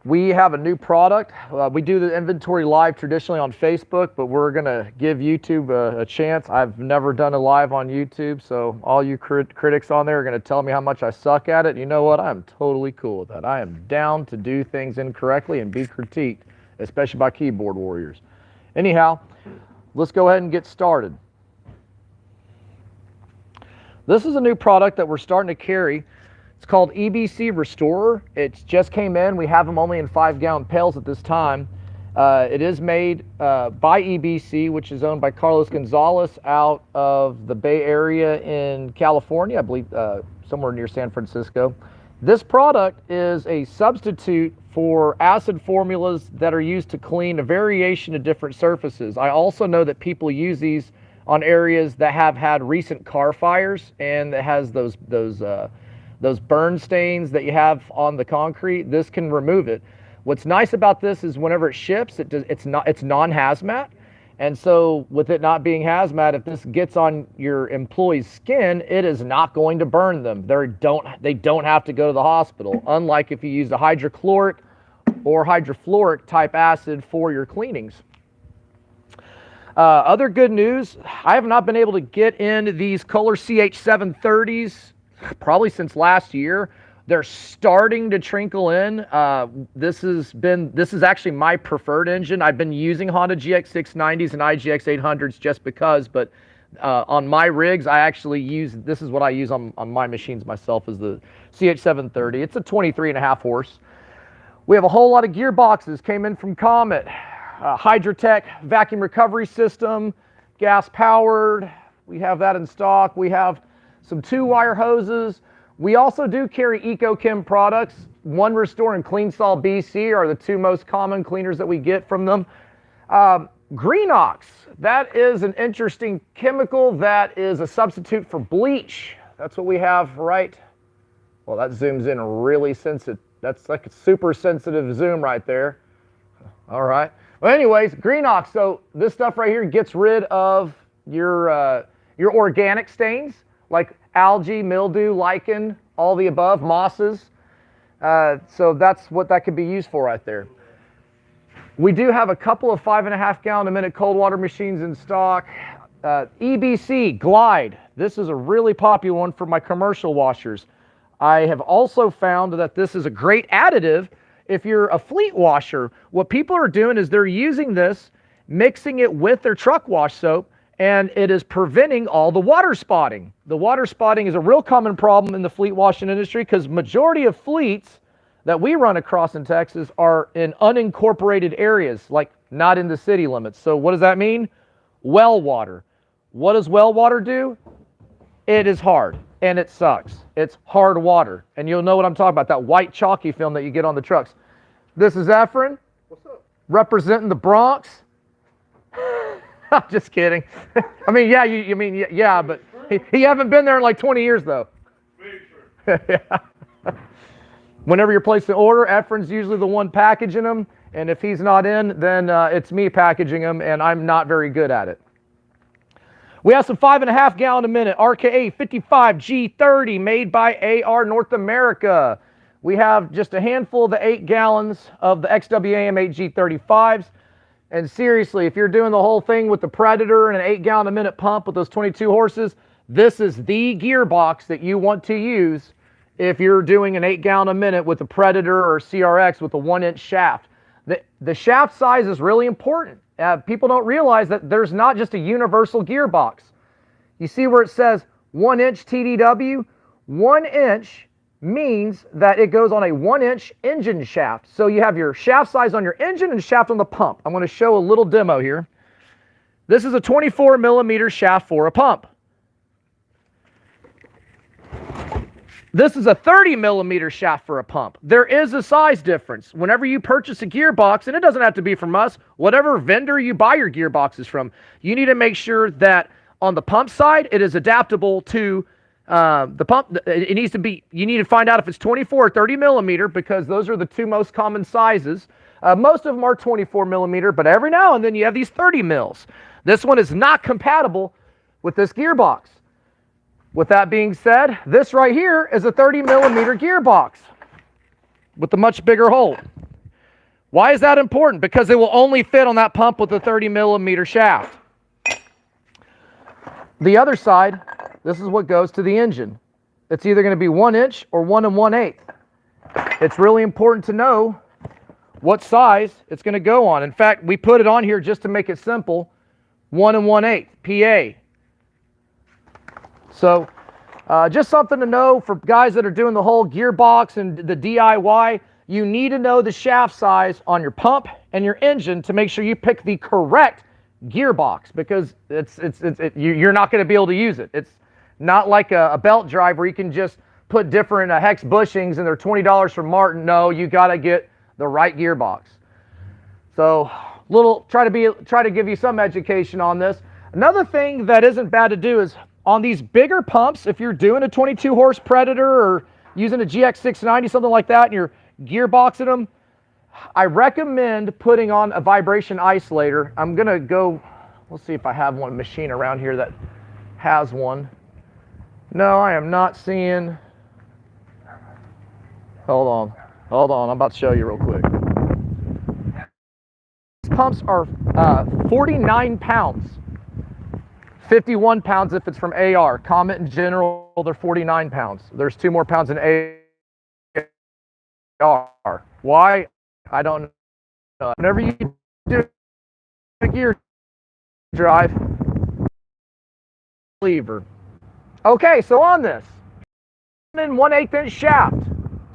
We have a new product. We do the inventory live traditionally on Facebook, but we're going to give YouTube a chance. I've never done a live on YouTube, so all you critics on there are going to tell me how much I suck at it. You know what? I'm totally cool with that. I am down to do things incorrectly and be critiqued, especially by keyboard warriors. Anyhow, let's go ahead and get started. This is a new product that we're starting to carry. It's called EBC Restorer. It just came in. We have them only in 5-gallon pails at this time. It is made by EBC, which is owned by Carlos Gonzalez out of the Bay Area in California, I believe somewhere near San Francisco. This product is a substitute for acid formulas that are used to clean a variation of different surfaces. I also know that people use these on areas that have had recent car fires and that has those burn stains that you have on the concrete. This can remove it. What's nice about this is whenever it ships, it's non-hazmat. And so with it not being hazmat, if this gets on your employee's skin, it is not going to burn them. They don't have to go to the hospital, unlike if you use a hydrochloric or hydrofluoric type acid for your cleanings. Other good news, I have not been able to get in these Kohler CH730s probably since last year. They're starting to trickle in. This is actually my preferred engine. I've been using Honda GX690s and IGX 800s just because, but on my rigs, I actually this is what I use on my machines myself, is the CH730. It's a 23.5 horse. We have a whole lot of gearboxes, came in from Comet, Hydrotech vacuum recovery system, gas powered. We have that in stock. We have some 2-wire hoses. We also do carry EcoChem products. One Restore and CleanSol BC are the two most common cleaners that we get from them. Greenox, that is an interesting chemical that is a substitute for bleach. That's what we have, right? Well, that zooms in really sensitive. That's like a super sensitive zoom right there. All right. Well, anyways, Greenox. So this stuff right here gets rid of your organic stains like algae, mildew, lichen, all the above, mosses. So that's what that could be used for right there. We do have a couple of 5.5 gallon a minute cold water machines in stock. EBC Glide. This is a really popular one for my commercial washers. I have also found that this is a great additive if you're a fleet washer. What people are doing is they're using this, mixing it with their truck wash soap, and it is preventing all the water spotting. The water spotting is a real common problem in the fleet washing industry because majority of fleets that we run across in Texas are in unincorporated areas, like not in the city limits. So what does that mean? Well water. What does well water do? It is hard and it sucks. It's hard water. And you'll know what I'm talking about, that white chalky film that you get on the trucks. This is Efren. What's up? Representing the Bronx. I'm just kidding. I mean, yeah, you mean, yeah, but he haven't been there in like 20 years, though. Yeah. Whenever you're placing an order, Efren's usually the one packaging them, and if he's not in, then it's me packaging them, and I'm not very good at it. We have some 5.5 gallon a minute RKA 55G30 made by AR North America. We have just a handful of the 8 gallons of the XWAM 8G35s. And seriously, if you're doing the whole thing with the Predator and an 8 gallon a minute pump with those 22 horses, this is the gearbox that you want to use if you're doing an 8 gallon a minute with the Predator or CRX with a 1-inch shaft. The shaft size is really important. People don't realize that there's not just a universal gearbox. You see where it says 1-inch TDW? 1 inch means that it goes on a 1-inch engine shaft. So you have your shaft size on your engine and shaft on the pump. I'm going to show a little demo here. This is a 24 millimeter shaft for a pump. This is a 30 millimeter shaft for a pump. There is a size difference. Whenever you purchase a gearbox, and it doesn't have to be from us, whatever vendor you buy your gearboxes from, you need to make sure that on the pump side, it is adaptable to the pump. It needs to be, you need to find out if it's 24 or 30 millimeter because those are the two most common sizes. Most of them are 24 millimeter, but every now and then you have these 30 mils. This one is not compatible with this gearbox. With that being said, this right here is a 30 millimeter gearbox with a much bigger hole. Why is that important? Because it will only fit on that pump with a 30 millimeter shaft. The other side, this is what goes to the engine. It's either going to be 1 inch or 1 1/8. It's really important to know what size it's going to go on. In fact, we put it on here just to make it simple. 1 1/8 PA. So just something to know for guys that are doing the whole gearbox and the DIY. You need to know the shaft size on your pump and your engine to make sure you pick the correct gearbox, because you're not going to be able to use it. It's not like a belt drive where you can just put different hex bushings and they're $20 from Martin. No, you got to get the right gearbox. So try to give you some education on this. Another thing that isn't bad to do is on these bigger pumps, if you're doing a 22 horse Predator or using a GX690, something like that, and you're gearboxing them, I recommend putting on a vibration isolator. I'm going to go, let's see if I have one machine around here that has one. No, I am not seeing. Hold on, I'm about to show you real quick. These pumps are 49 pounds. 51 pounds if it's from AR. Comet in general, they're 49 pounds. There's 2 more pounds in AR. Why? I don't know. Whenever you do a gear drive, lever. Okay, so on this, 1 1/8 inch shaft.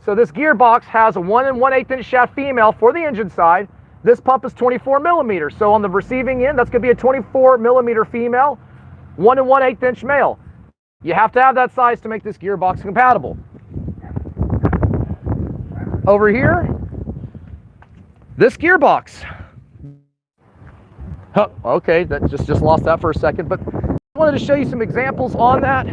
So this gearbox has a 1 1/8 inch shaft female for the engine side. This pump is 24 millimeters. So on the receiving end, that's going to be a 24 millimeter female, 1 1/8 inch male. You have to have that size to make this gearbox compatible. Over here, this gearbox. Oh, okay, that just lost that for a second, but I wanted to show you some examples on that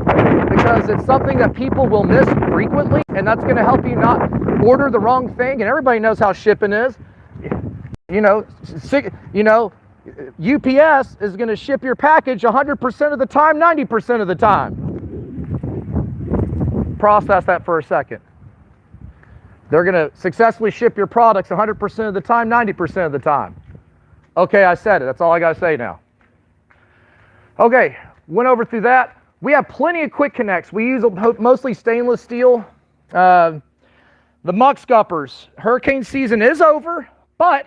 because it's something that people will miss frequently, and that's going to help you not order the wrong thing. And everybody knows how shipping is. UPS is going to ship your package 100% of the time, 90% of the time. Process that for a second. They're going to successfully ship your products 100% of the time, 90% of the time. Okay, I said it. That's all I got to say now. Okay, went over through that. We have plenty of quick connects. We use mostly stainless steel. The muck scuppers. Hurricane season is over, but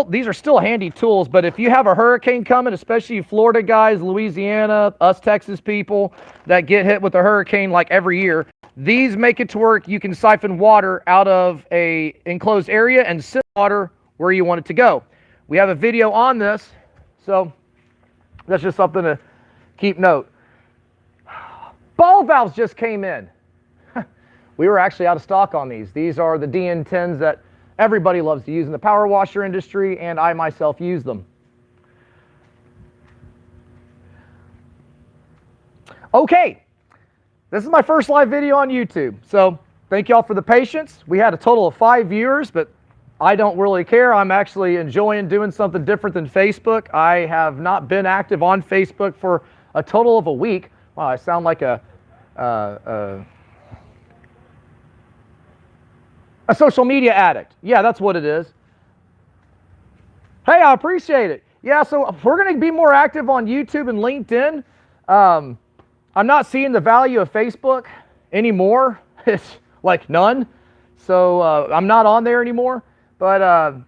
these are still handy tools. But if you have a hurricane coming, especially you Florida guys, Louisiana, us Texas people that get hit with a hurricane like every year, these make it to where you can siphon water out of a enclosed area and send water where you want it to go. We have a video on this, so that's just something to keep note. Ball valves just came in. We were actually out of stock on these. These are the DN10s that everybody loves to use in the power washer industry, and I myself use them. Okay, this is my first live video on YouTube, so thank y'all for the patience. We had a total of 5 viewers, but I don't really care. I'm actually enjoying doing something different than Facebook. I have not been active on Facebook for a total of a week. Wow, I sound like a social media addict. Yeah, that's what it is. Hey, I appreciate it. Yeah, so we're going to be more active on YouTube and LinkedIn. I'm not seeing the value of Facebook anymore. It's like none. So I'm not on there anymore. But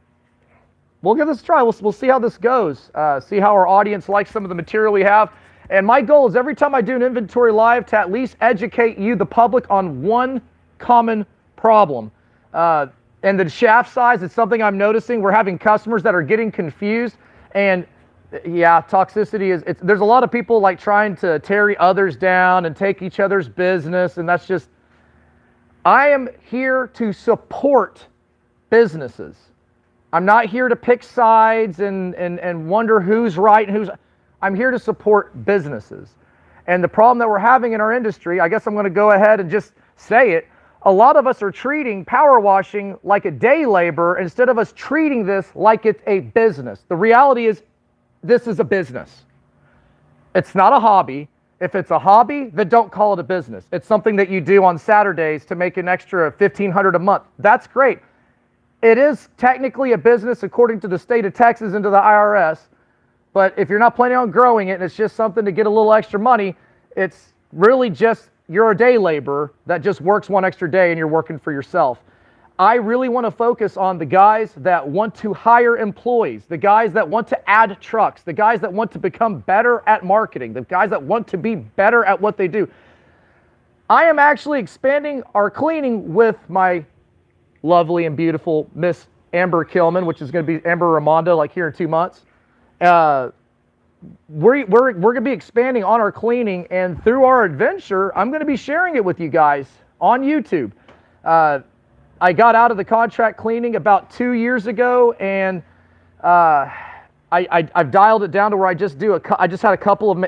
we'll give this a try. We'll see how this goes. See how our audience likes some of the material we have. And my goal is every time I do an inventory live to at least educate you, the public, on one common problem. And the shaft size is something I'm noticing. We're having customers that are getting confused. And yeah, toxicity is, there's a lot of people like trying to tear others down and take each other's business. And that's just, I am here to support businesses. I'm not here to pick sides and wonder who's right and who's, I'm here to support businesses. And the problem that we're having in our industry, I guess I'm going to go ahead and just say it, a lot of us are treating power washing like a day labor instead of us treating this like it's a business. The reality is this is a business. It's not a hobby. If it's a hobby, then don't call it a business. It's something that you do on Saturdays to make an extra $1,500 a month. That's great. It is technically a business according to the state of Texas and to the IRS, but if you're not planning on growing it and it's just something to get a little extra money, it's really just you're a day laborer that just works one extra day and you're working for yourself. I really want to focus on the guys that want to hire employees, the guys that want to add trucks, the guys that want to become better at marketing, the guys that want to be better at what they do. I am actually expanding our cleaning with my lovely and beautiful Miss Amber Kilman, which is going to be Amber Raimondo like here in 2 months. We're going to be expanding on our cleaning, and through our adventure, I'm going to be sharing it with you guys on YouTube. I got out of the contract cleaning about 2 years ago, and I've dialed it down to where I just had a couple of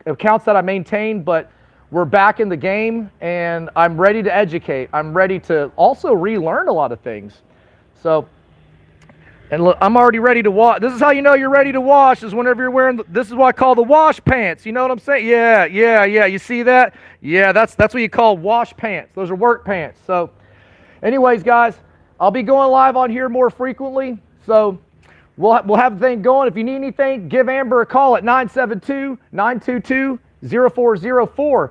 accounts that I maintain, but we're back in the game, and I'm ready to educate. I'm ready to also relearn a lot of things. So, and look, I'm already ready to wash. This is how you know you're ready to wash, is whenever you're wearing, this is what I call the wash pants. You know what I'm saying? Yeah. You see that? Yeah, that's what you call wash pants. Those are work pants. So, anyways, guys, I'll be going live on here more frequently. So, we'll have the thing going. If you need anything, give Amber a call at 972-922-0404.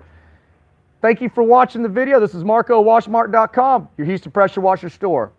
Thank you for watching the video. This is Marco, WashMart.com, your Houston Pressure Washer store.